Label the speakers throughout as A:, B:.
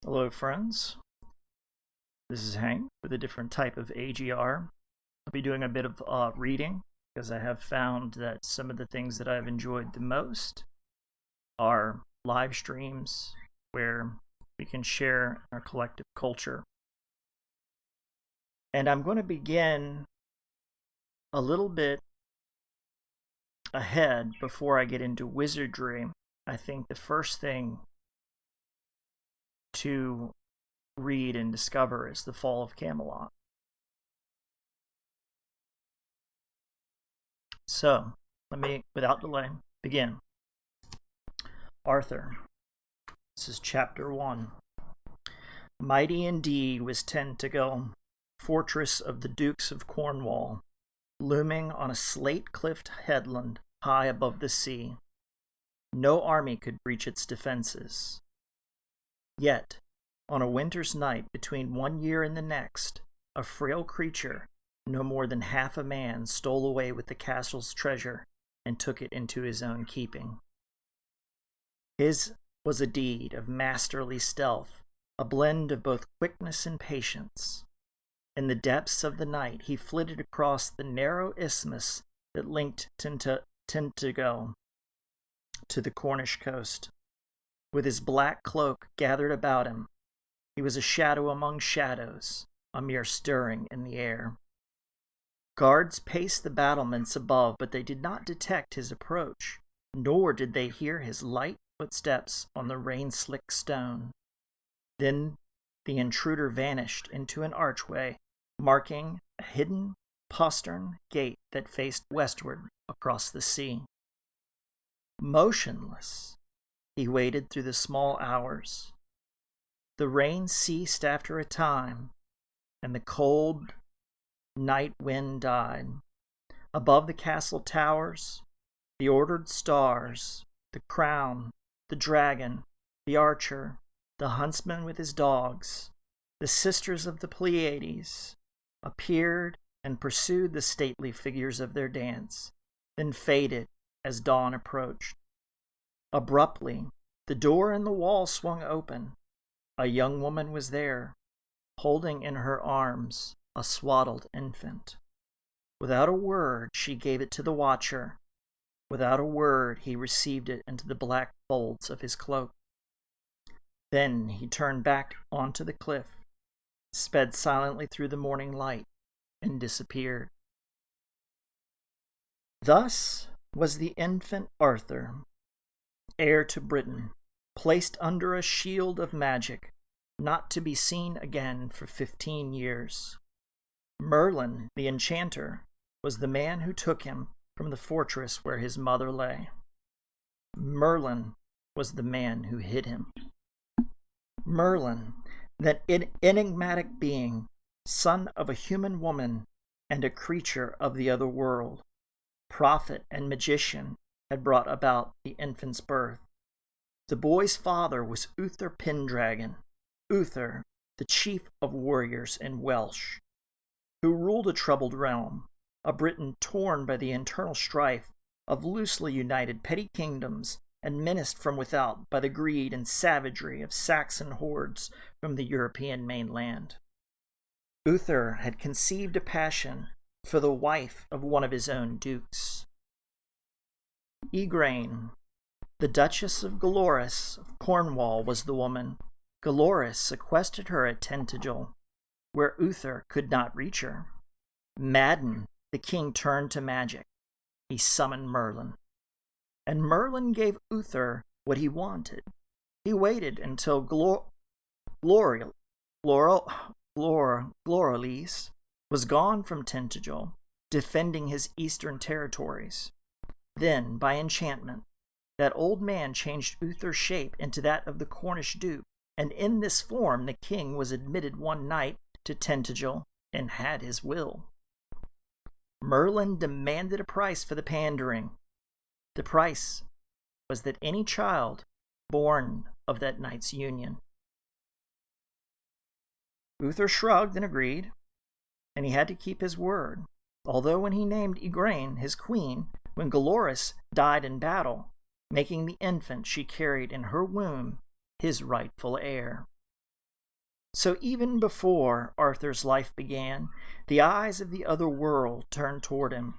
A: Hello, friends. This is Hank with a different type of AGR. I'll be doing a bit of reading because I have found that some of the things that I've enjoyed the most are live streams where we can share our collective culture. And I'm going to begin a little bit ahead before I get into wizardry. I think the first thing to read and discover is the Fall of Camelot. So, let me, without delay, begin. Arthur. This is chapter 1. Mighty indeed was Tintagel, fortress of the Dukes of Cornwall, looming on a slate-cliffed headland high above the sea. No army could breach its defenses. Yet, on a winter's night between one year and the next, a frail creature, no more than half a man, stole away with the castle's treasure and took it into his own keeping. His was a deed of masterly stealth, a blend of both quickness and patience. In the depths of the night, he flitted across the narrow isthmus that linked Tintagel to the Cornish coast. With his black cloak gathered about him, he was a shadow among shadows, a mere stirring in the air. Guards paced the battlements above, but they did not detect his approach, nor did they hear his light footsteps on the rain-slick stone. Then the intruder vanished into an archway, marking a hidden postern gate that faced westward across the sea. Motionless, he waited through the small hours. The rain ceased after a time, and the cold night wind died. Above the castle towers, the ordered stars, the crown, the dragon, the archer, the huntsman with his dogs, the sisters of the Pleiades, appeared and pursued the stately figures of their dance, then faded as dawn approached. Abruptly, the door in the wall swung open. A young woman was there, holding in her arms a swaddled infant. Without a word, she gave it to the watcher. Without a word, he received it into the black folds of his cloak. Then he turned back onto the cliff, sped silently through the morning light, and disappeared. Thus was the infant Arthur, heir to Britain, placed under a shield of magic, not to be seen again for 15 years. Merlin, the enchanter, was the man who took him from the fortress where his mother lay. Merlin was the man who hid him. Merlin, that enigmatic being, son of a human woman and a creature of the other world, prophet and magician, had brought about the infant's birth. The boy's father was Uther Pendragon, Uther, the chief of warriors in Welsh, who ruled a troubled realm, a Britain torn by the internal strife of loosely united petty kingdoms and menaced from without by the greed and savagery of Saxon hordes from the European mainland. Uther had conceived a passion for the wife of one of his own dukes. Igraine, the Duchess of Galoris of Cornwall, was the woman. Galoris sequestered her at Tintagel, where Uther could not reach her. Maddened, the king turned to magic. He summoned Merlin. And Merlin gave Uther what he wanted. He waited until Glorioles was gone from Tintagel, defending his eastern territories. Then, by enchantment, that old man changed Uther's shape into that of the Cornish duke, and in this form the king was admitted one night to Tintagel and had his will. Merlin demanded a price for the pandering. The price was that any child born of that night's union. Uther shrugged and agreed, and he had to keep his word, although when he named Igraine his queen, when Galoris died in battle, making the infant she carried in her womb his rightful heir. So even before Arthur's life began, the eyes of the other world turned toward him.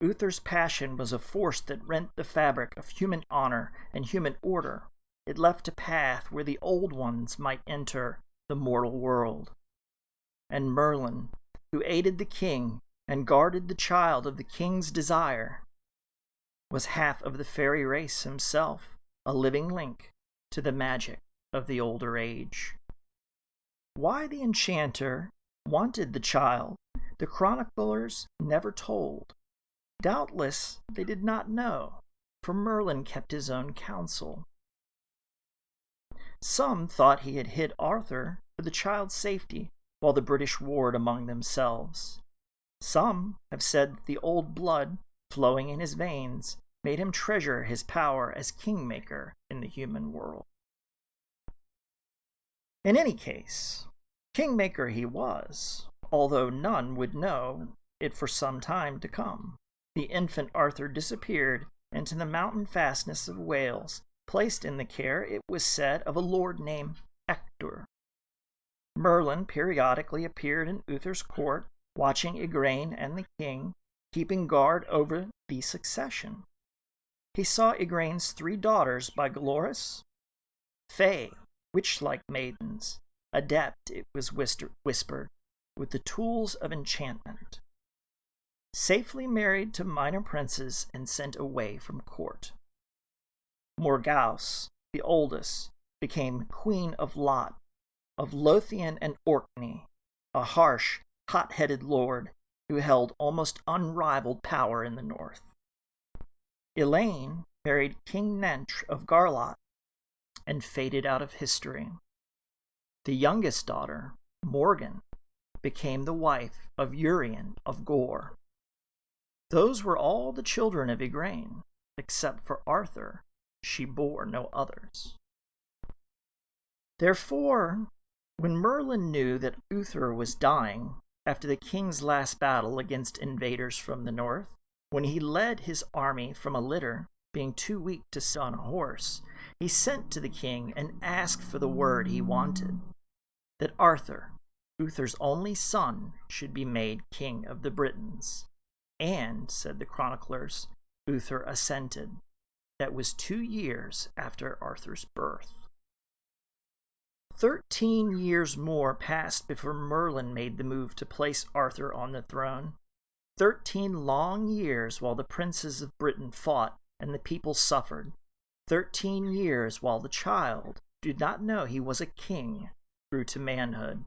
A: Uther's passion was a force that rent the fabric of human honor and human order. It left a path where the old ones might enter the mortal world. And Merlin, who aided the king and guarded the child of the king's desire, was half of the fairy race himself, a living link to the magic of the older age. Why the enchanter wanted the child, the chroniclers never told. Doubtless they did not know, for Merlin kept his own counsel. Some thought he had hid Arthur for the child's safety while the British warred among themselves. Some have said that the old blood flowing in his veins made him treasure his power as kingmaker in the human world. In any case, kingmaker he was, although none would know it for some time to come. The infant Arthur disappeared into the mountain fastness of Wales, placed in the care, it was said, of a lord named Ector. Merlin periodically appeared in Uther's court, watching Igraine and the king, keeping guard over the succession. He saw Igraine's 3 daughters by Glorious, Fay, witch-like maidens, adept, it was whispered, with the tools of enchantment, safely married to minor princes and sent away from court. Morgause, the oldest, became Queen of Lot, of Lothian and Orkney, a harsh, hot-headed lord who held almost unrivaled power in the north. Elaine married King Nench of Garlot and faded out of history. The youngest daughter, Morgan, became the wife of Urien of Gore. Those were all the children of Igraine, except for Arthur. She bore no others. Therefore, when Merlin knew that Uther was dying after the king's last battle against invaders from the north, when he led his army from a litter, being too weak to sit on a horse, he sent to the king and asked for the word he wanted, that Arthur, Uther's only son, should be made king of the Britons. And, said the chroniclers, Uther assented. That was 2 years after Arthur's birth. 13 years more passed before Merlin made the move to place Arthur on the throne. 13 long years while the princes of Britain fought and the people suffered. 13 years while the child did not know he was a king grew to manhood.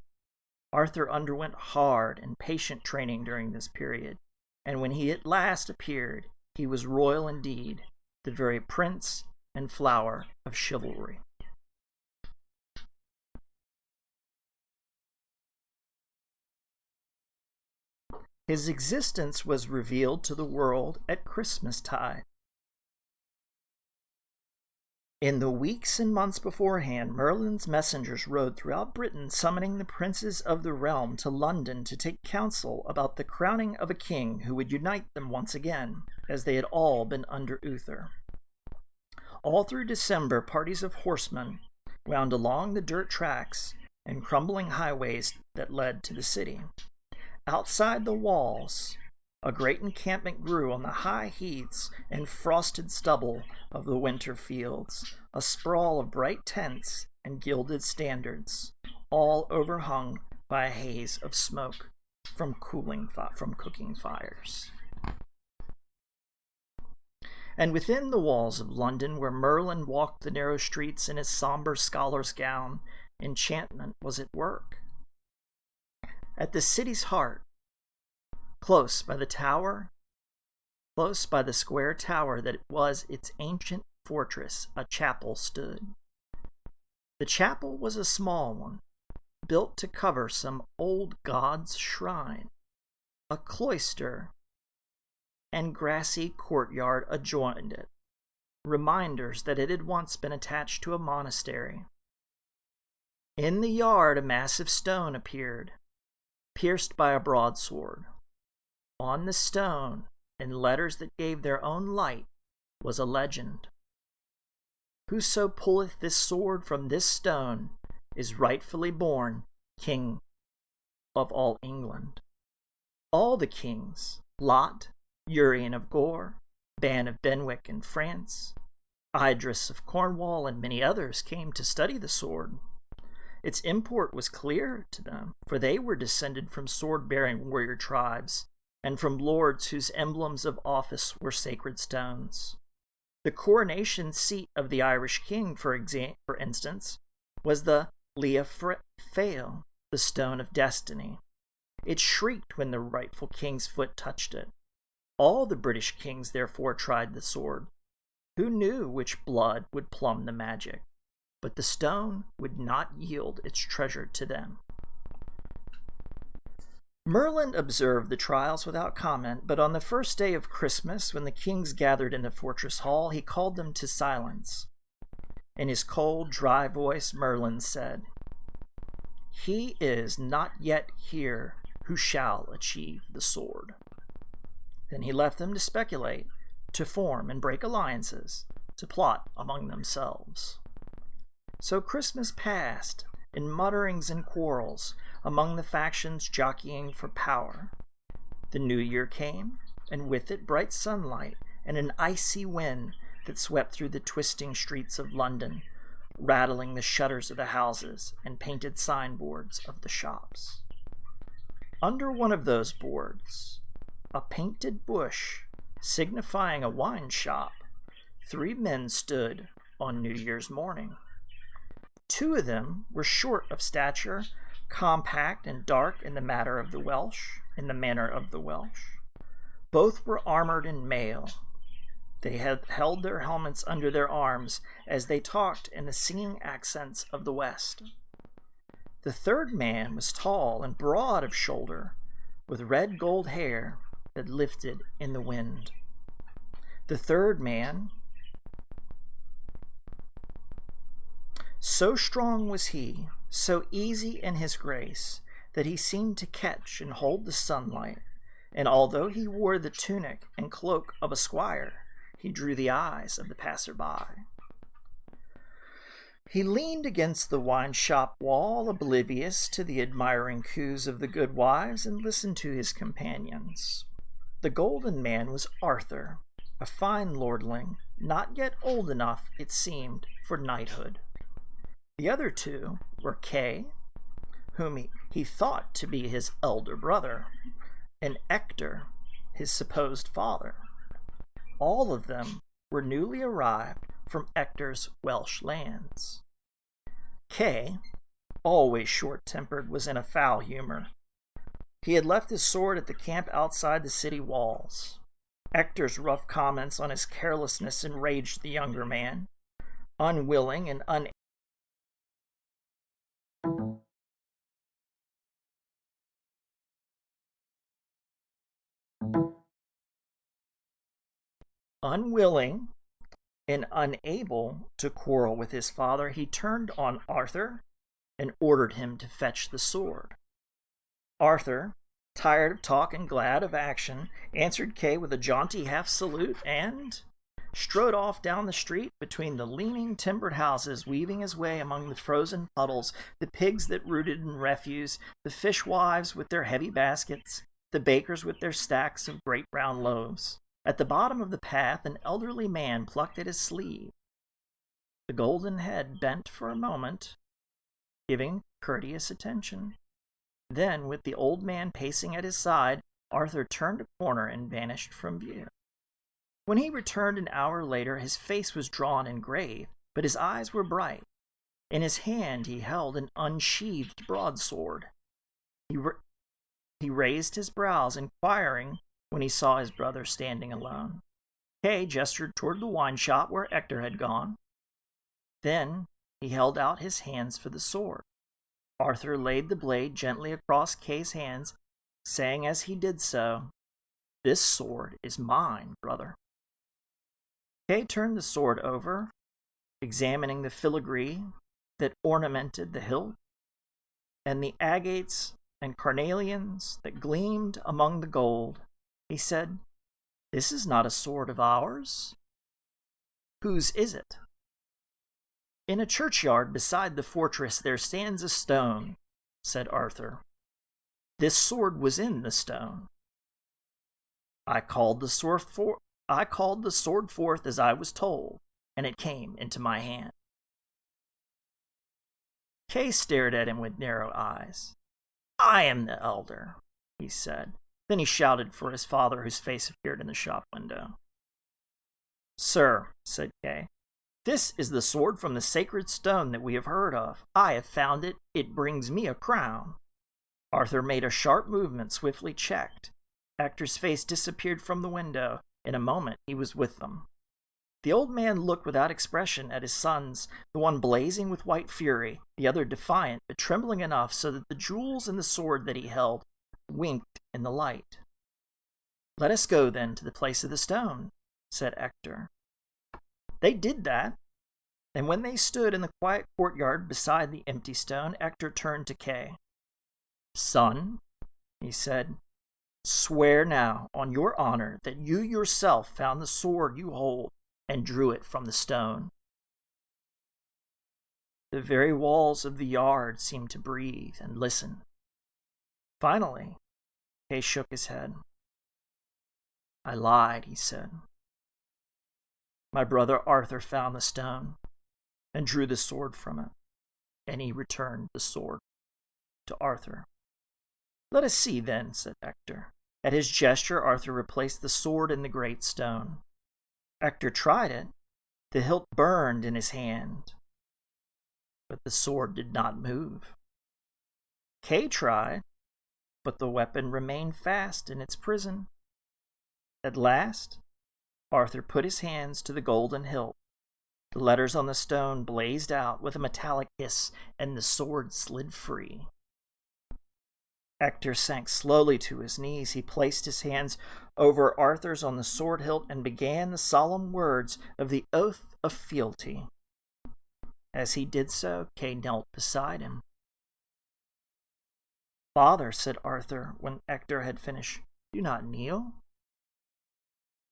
A: Arthur underwent hard and patient training during this period, and when he at last appeared, he was royal indeed, the very prince and flower of chivalry. His existence was revealed to the world at Christmastide. In the weeks and months beforehand, Merlin's messengers rode throughout Britain, summoning the princes of the realm to London to take counsel about the crowning of a king who would unite them once again, as they had all been under Uther. All through December, parties of horsemen wound along the dirt tracks and crumbling highways that led to the city. Outside the walls, a great encampment grew on the high heaths and frosted stubble of the winter fields, a sprawl of bright tents and gilded standards, all overhung by a haze of smoke from cooking fires. And within the walls of London, where Merlin walked the narrow streets in his somber scholar's gown, enchantment was at work. At the city's heart, close by the square tower that was its ancient fortress, a chapel stood. The chapel was a small one, built to cover some old god's shrine. A cloister and grassy courtyard adjoined it, reminders that it had once been attached to a monastery. In the yard a massive stone appeared, pierced by a broadsword. On the stone, in letters that gave their own light, was a legend. Whoso pulleth this sword from this stone is rightfully born king of all England. All the kings, Lot, Urien of Gore, Ban of Benwick in France, Idris of Cornwall, and many others came to study the sword. Its import was clear to them, for they were descended from sword-bearing warrior tribes, and from lords whose emblems of office were sacred stones. The coronation seat of the Irish king, for instance, was the Leaffail, the stone of destiny. It shrieked when the rightful king's foot touched it. All the British kings therefore tried the sword. Who knew which blood would plumb the magic? But the stone would not yield its treasure to them. Merlin observed the trials without comment, but on the first day of Christmas, when the kings gathered in the fortress hall, he called them to silence. In his cold, dry voice, Merlin said, "He is not yet here who shall achieve the sword." Then he left them to speculate, to form and break alliances, to plot among themselves. So Christmas passed in mutterings and quarrels among the factions jockeying for power. The New Year came, and with it bright sunlight and an icy wind that swept through the twisting streets of London, rattling the shutters of the houses and painted signboards of the shops. Under one of those boards, a painted bush signifying a wine shop, 3 men stood on New Year's morning. 2 of them were short of stature, compact and dark in the manner of the Welsh. Both were armored in mail. They had held their helmets under their arms as they talked in the singing accents of the West. The 3rd man was tall and broad of shoulder, with red gold hair that lifted in the wind. The 3rd man, so strong was he, so easy in his grace, that he seemed to catch and hold the sunlight, and although he wore the tunic and cloak of a squire, he drew the eyes of the passer-by. He leaned against the wine-shop wall, oblivious to the admiring coos of the good wives, and listened to his companions. The golden man was Arthur, a fine lordling, not yet old enough, it seemed, for knighthood. The other 2 were Kay, whom he thought to be his elder brother, and Ector, his supposed father. All of them were newly arrived from Ector's Welsh lands. Kay, always short-tempered, was in a foul humor. He had left his sword at the camp outside the city walls. Ector's rough comments on his carelessness enraged the younger man. Unwilling and unable to quarrel with his father, he turned on Arthur and ordered him to fetch the sword. Arthur, tired of talk and glad of action, answered Kay with a jaunty half-salute and strode off down the street between the leaning timbered houses, weaving his way among the frozen puddles, the pigs that rooted in refuse, the fishwives with their heavy baskets, the bakers with their stacks of great brown loaves. At the bottom of the path, an elderly man plucked at his sleeve. The golden head bent for a moment, giving courteous attention. Then, with the old man pacing at his side, Arthur turned a corner and vanished from view. When he returned an hour later, his face was drawn and grave, but his eyes were bright. In his hand he held an unsheathed broadsword. He raised his brows, inquiring when he saw his brother standing alone. Kay gestured toward the wine shop where Ector had gone. Then he held out his hands for the sword. Arthur laid the blade gently across Kay's hands, saying as he did so, "This sword is mine, brother." Kay turned the sword over, examining the filigree that ornamented the hilt, and the agates and carnelians that gleamed among the gold. He said, "This is not a sword of ours. Whose is it?" "In a churchyard beside the fortress there stands a stone," said Arthur. "This sword was in the stone. I called the sword forth as I was told, and it came into my hand." Kay stared at him with narrow eyes. "I am the elder," he said. Then he shouted for his father, whose face appeared in the shop window. "Sir," said Kay, "this is the sword from the sacred stone that we have heard of. I have found it. It brings me a crown." Arthur made a sharp movement, swiftly checked. Hector's face disappeared from the window. In a moment, he was with them. The old man looked without expression at his sons, the one blazing with white fury, the other defiant, but trembling enough so that the jewels in the sword that he held winked in the light. "Let us go, then, to the place of the stone," said Hector. They did that, and when they stood in the quiet courtyard beside the empty stone, Hector turned to Kay. "Son," he said, "swear now on your honor that you yourself found the sword you hold and drew it from the stone." The very walls of the yard seemed to breathe and listen. Finally, Kay shook his head. "I lied," he said. "My brother Arthur found the stone and drew the sword from it, and he returned the sword to Arthur." "Let us see, then," said Hector. At his gesture, Arthur replaced the sword in the great stone. Hector tried it. The hilt burned in his hand, but the sword did not move. Kay tried, but the weapon remained fast in its prison. At last, Arthur put his hands to the golden hilt. The letters on the stone blazed out with a metallic hiss, and the sword slid free. Hector sank slowly to his knees. He placed his hands over Arthur's on the sword hilt and began the solemn words of the oath of fealty. As he did so, Kay knelt beside him. "Father," said Arthur when Hector had finished, "do not kneel."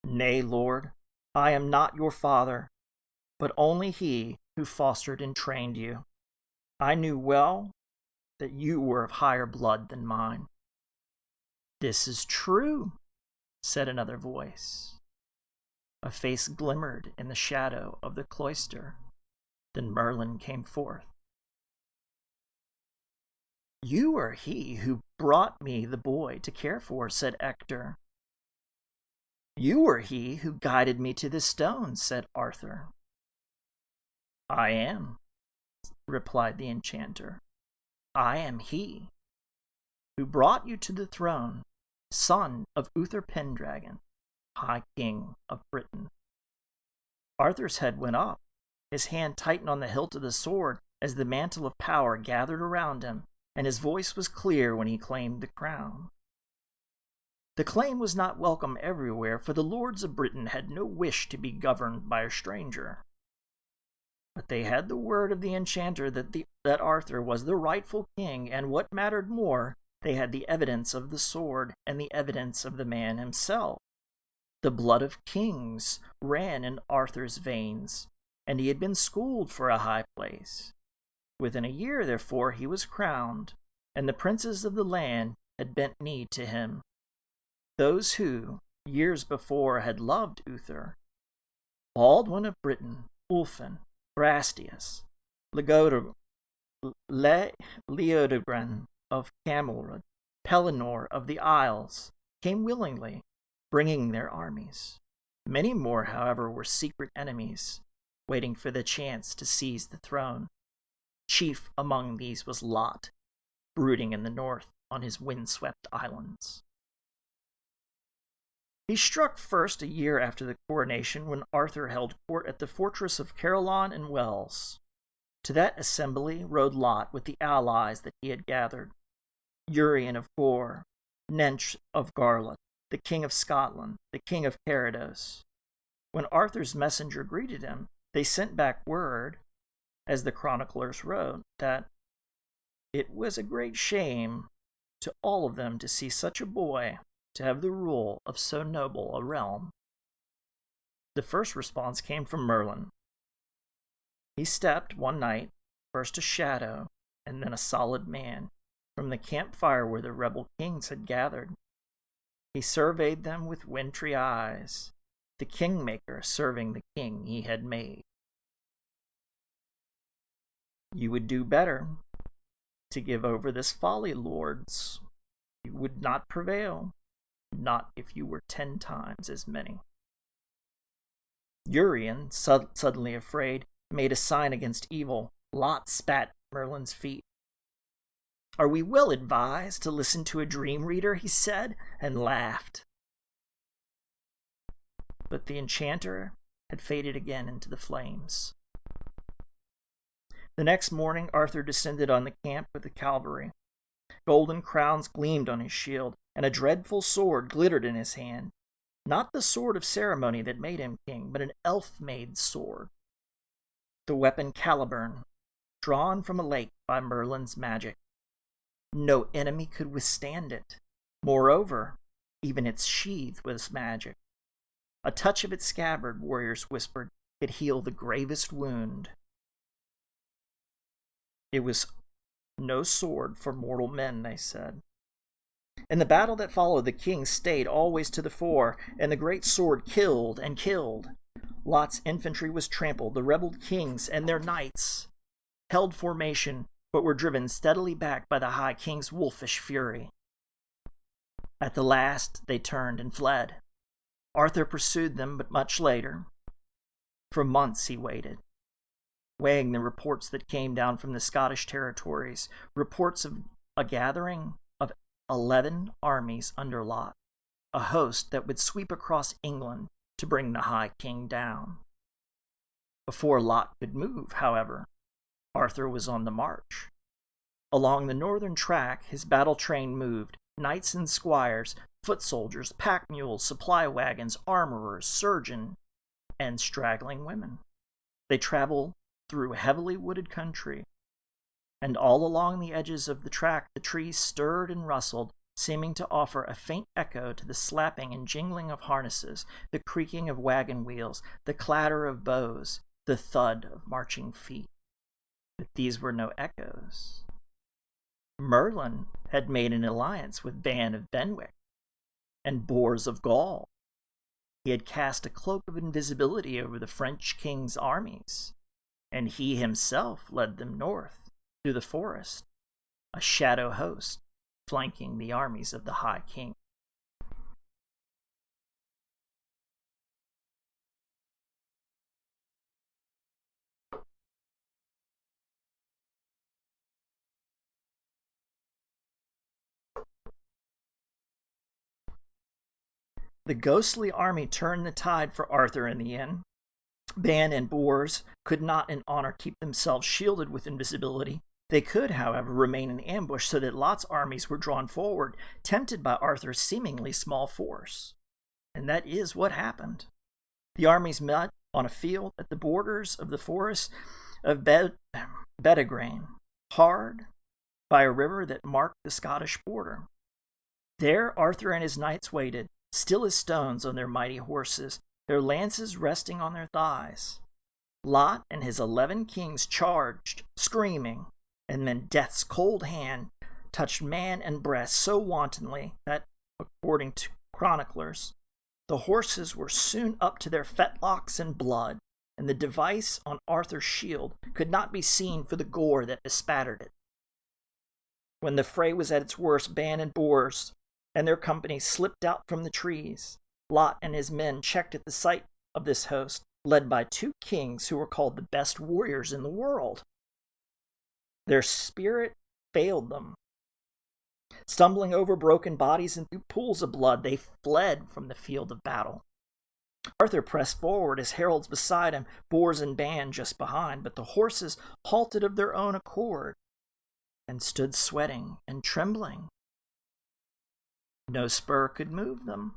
A: "Nay, Lord, I am not your father, but only he who fostered and trained you. I knew well that you were of higher blood than mine." "This is true," said another voice. A face glimmered in the shadow of the cloister. Then Merlin came forth. "You are he who brought me the boy to care for," said Hector. "You are he who guided me to the stone," said Arthur. "I am," replied the enchanter. "I am he who brought you to the throne, son of Uther Pendragon, High King of Britain." Arthur's head went up. His hand tightened on the hilt of the sword as the mantle of power gathered around him, and his voice was clear when he claimed the crown. The claim was not welcome everywhere, for the lords of Britain had no wish to be governed by a stranger. But they had the word of the enchanter that Arthur was the rightful king, and what mattered more, they had the evidence of the sword and the evidence of the man himself. The blood of kings ran in Arthur's veins, and he had been schooled for a high place. Within a year, therefore, he was crowned, and the princes of the land had bent knee to him. Those who, years before, had loved Uther: Baldwin of Britain, Ulfin, Brastias, Leodogran of Camelot, Pellinor of the Isles, came willingly, bringing their armies. Many more, however, were secret enemies, waiting for the chance to seize the throne. Chief among these was Lot, brooding in the north on his windswept islands. He struck first a year after the coronation, when Arthur held court at the fortress of Caerleon in Wales. To that assembly rode Lot with the allies that he had gathered: Urien of Gore, Nench of Garlot, the king of Scotland, the king of Carados. When Arthur's messenger greeted him, they sent back word, as the chroniclers wrote, that it was a great shame to all of them to see such a boy to have the rule of so noble a realm. The first response came from Merlin. He stepped one night, first a shadow and then a solid man, from the campfire where the rebel kings had gathered. He surveyed them with wintry eyes, the kingmaker serving the king he had made. You would do better to give over this folly, lords. You would not prevail, not if you were 10 times as many. Urien, suddenly afraid, made a sign against evil. Lot spat at Merlin's feet. "Are we well advised to listen to a dream reader?" he said, and laughed. But the enchanter had faded again into the flames. The next morning, Arthur descended on the camp with the cavalry. Golden crowns gleamed on his shield, and a dreadful sword glittered in his hand. Not the sword of ceremony that made him king, but an elf-made sword. The weapon Caliburn, drawn from a lake by Merlin's magic. No enemy could withstand it. Moreover, even its sheath was magic. A touch of its scabbard, warriors whispered, could heal the gravest wound. It was no sword for mortal men, they said. In the battle that followed, the king stayed always to the fore, and the great sword killed and killed. Lot's infantry was trampled. The rebel kings and their knights held formation, but were driven steadily back by the High King's wolfish fury. At the last, they turned and fled. Arthur pursued them, but much later. For months he waited, weighing the reports that came down from the Scottish territories, reports of a gathering of 11 armies under Lot, a host that would sweep across England to bring the High King down. Before Lot could move, however, Arthur was on the march. Along the northern track, his battle train moved, knights and squires, foot soldiers, pack mules, supply wagons, armorers, surgeon, and straggling women. They traveled through heavily wooded country, and all along the edges of the track the trees stirred and rustled, seeming to offer a faint echo to the slapping and jingling of harnesses, the creaking of wagon wheels, the clatter of bows, the thud of marching feet. But these were no echoes. Merlin had made an alliance with Ban of Benwick and Bors of Gaul. He had cast a cloak of invisibility over the French king's armies, and he himself led them north through the forest, a shadow host flanking the armies of the High King. The ghostly army turned the tide for Arthur in the end. Ban and Bors could not in honor keep themselves shielded with invisibility. They could, however, remain in ambush so that Lot's armies were drawn forward, tempted by Arthur's seemingly small force. And that is what happened. The armies met on a field at the borders of the forest of Bedegraine, hard by a river that marked the Scottish border. There Arthur and his knights waited, still as stones on their mighty horses, their lances resting on their thighs. Lot and his 11 kings charged, screaming, and then death's cold hand touched man and breast so wantonly that, according to chroniclers, the horses were soon up to their fetlocks in blood, and the device on Arthur's shield could not be seen for the gore that bespattered it. When the fray was at its worst, Ban and Bors and their company slipped out from the trees. Lot and his men checked at the sight of this host, led by 2 kings who were called the best warriors in the world. Their spirit failed them. Stumbling over broken bodies and through pools of blood, they fled from the field of battle. Arthur pressed forward, his heralds beside him, Bors and Ban just behind, but the horses halted of their own accord and stood sweating and trembling. No spur could move them.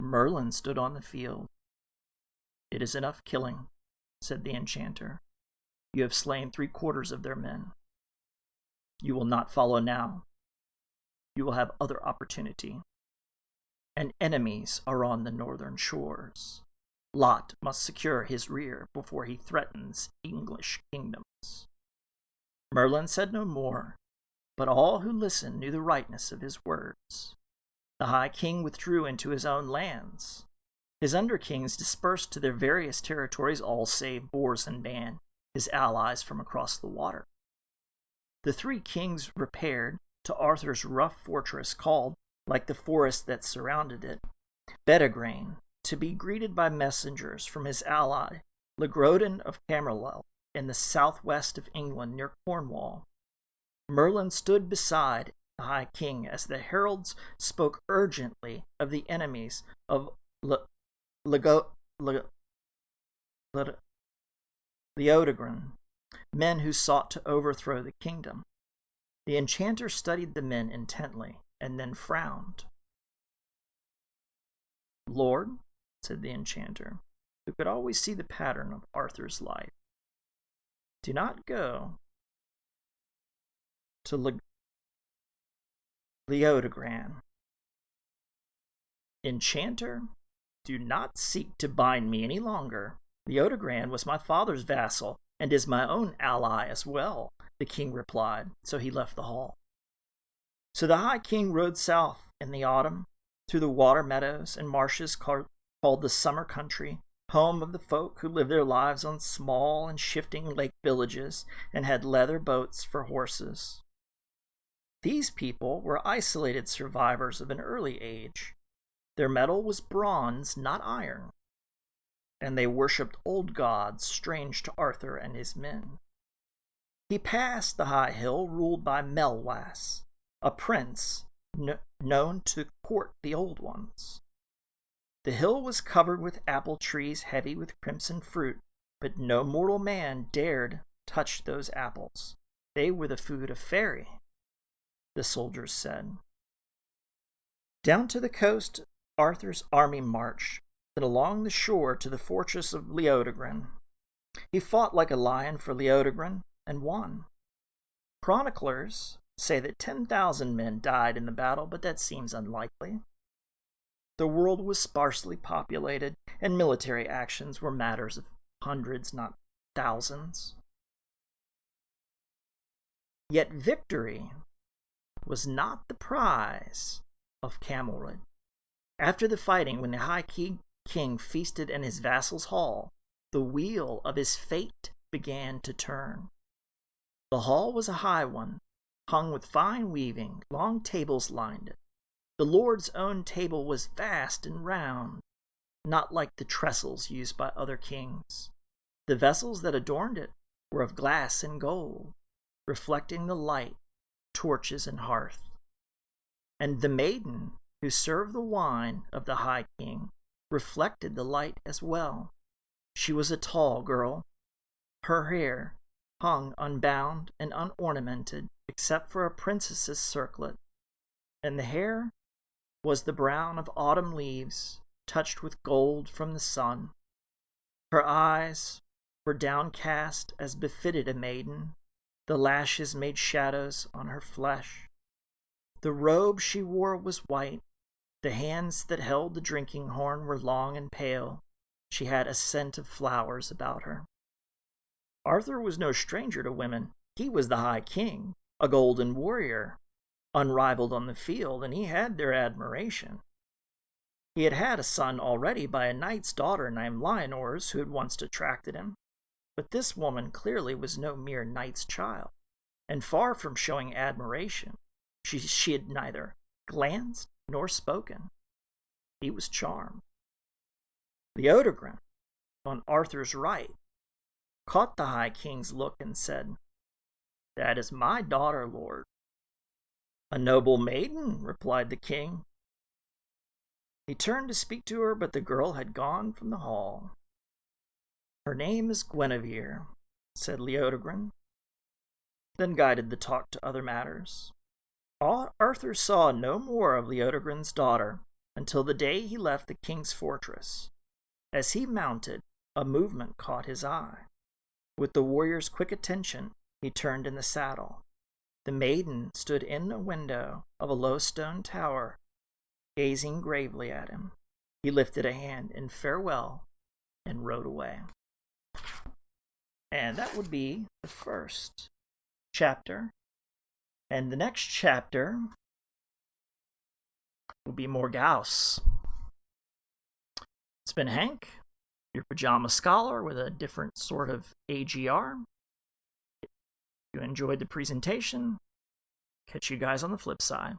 A: Merlin stood on the field. "It is enough killing," said the enchanter. "You have slain 3/4 of their men. You will not follow now. You will have other opportunity. And enemies are on the northern shores. Lot must secure his rear before he threatens English kingdoms." Merlin said no more. but all who listened knew the rightness of his words. The High King withdrew into his own lands. His under-kings dispersed to their various territories, all save Bors and Ban, his allies from across the water. The three kings repaired to Arthur's rough fortress called, like the forest that surrounded it, Bedegraine, to be greeted by messengers from his ally, Legrodin of Camelot, in the southwest of England near Cornwall. Merlin stood beside the High King as the heralds spoke urgently of the enemies of Leodogran, men who sought to overthrow the kingdom. The enchanter studied the men intently and then frowned. "Lord," said the enchanter, who could always see the pattern of Arthur's life, "do not go to Leodogran. Enchanter, do not seek to bind me any longer. Leodogran was my father's vassal and is my own ally as well," the king replied, so he left the hall. So the High King rode south in the autumn, through the water meadows and marshes called the Summer Country, home of the folk who lived their lives on small and shifting lake villages and had leather boats for horses. These people were isolated survivors of an early age. Their metal was bronze, not iron, and they worshipped old gods strange to Arthur and his men. He passed the high hill ruled by Melwas, a prince known to court the old ones. The hill was covered with apple trees heavy with crimson fruit, but no mortal man dared touch those apples. They were the food of fairy, the soldiers said. Down to the coast Arthur's army marched, then along the shore to the fortress of Leodogran. He fought like a lion for Leodogran and won. Chroniclers say that 10,000 men died in the battle, but that seems unlikely. The world was sparsely populated, and military actions were matters of hundreds, not thousands. Yet victory was not the prize of Camelot. After the fighting, when the High King feasted in his vassal's hall, the wheel of his fate began to turn. The hall was a high one, hung with fine weaving, long tables lined it. The Lord's own table was vast and round, not like the trestles used by other kings. The vessels that adorned it were of glass and gold, reflecting the light, torches and hearth. And the maiden who served the wine of the High King reflected the light as well. She was a tall girl. Her hair hung unbound and unornamented, except for a princess's circlet, and the hair was the brown of autumn leaves, touched with gold from the sun. Her eyes were downcast as befitted a maiden. The lashes made shadows on her flesh. The robe she wore was white. The hands that held the drinking horn were long and pale. She had a scent of flowers about her. Arthur was no stranger to women. He was the High King, a golden warrior, unrivaled on the field, and he had their admiration. He had had a son already by a knight's daughter named Lyonors, who had once attracted him. But this woman clearly was no mere knight's child, and far from showing admiration, she had neither glanced nor spoken. He was charmed. Leodogran, on Arthur's right, caught the High King's look and said, "That is my daughter, Lord." "A noble maiden," replied the king. He turned to speak to her, but the girl had gone from the hall. "Her name is Guinevere," said Leodogran, then guided the talk to other matters. Arthur saw no more of Leodogran's daughter until the day he left the king's fortress. As he mounted, a movement caught his eye. With the warrior's quick attention, he turned in the saddle. The maiden stood in a window of a low stone tower, gazing gravely at him. He lifted a hand in farewell and rode away. And that would be the first chapter. And the next chapter will be more Gauss. It's been Hank, your pajama scholar with a different sort of AGR. If you enjoyed the presentation, catch you guys on the flip side.